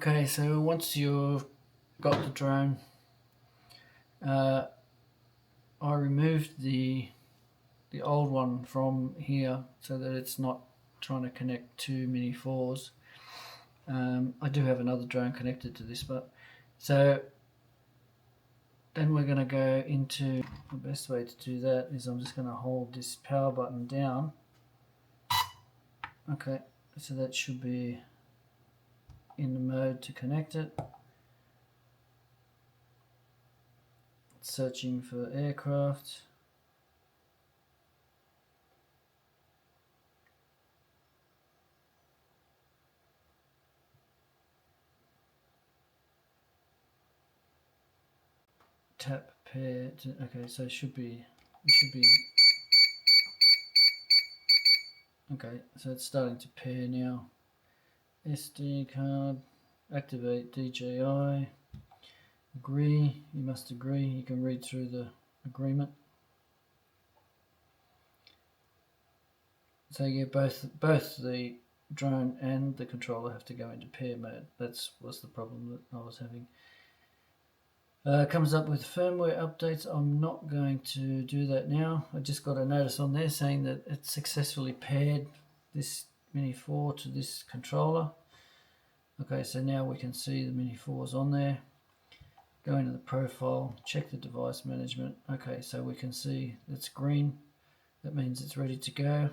Okay, so once you've got the drone, I removed the old one from here so that it's not trying to connect two Mini 4s. I do have another drone connected to this, but so then we're going to go into the best way to do that is I'm just going to hold this power button down. Okay, so that should be in the mode to connect it. Searching for aircraft. Tap pair to, okay, so it should be okay, so it's starting to pair now. SD card, activate DJI, agree, you must agree, you can read through the agreement. So yeah, both the drone and the controller have to go into pair mode. That was the problem that I was having. Comes up with firmware updates. I'm not going to do that now. I just got a notice on there saying that it's successfully paired this Mini 4 to this controller. Okay, so now we can see the Mini 4s on there. Go into the profile, check the device management. Okay, so we can see it's green. That means it's ready to go.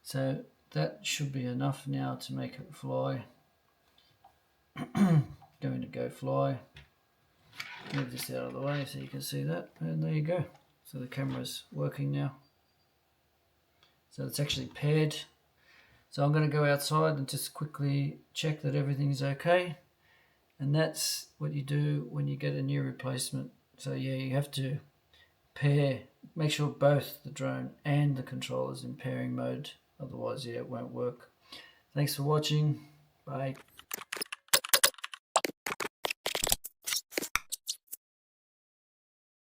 So that should be enough now to make it fly. Going to go fly. Move this out of the way so you can see that, and there you go. So the camera's working now. So it's actually paired. So I'm going to go outside and just quickly check that everything's okay. And that's what you do when you get a new replacement. So yeah, you have to pair, make sure both the drone and the controller's in pairing mode. Otherwise, yeah, it won't work. Thanks for watching. Bye.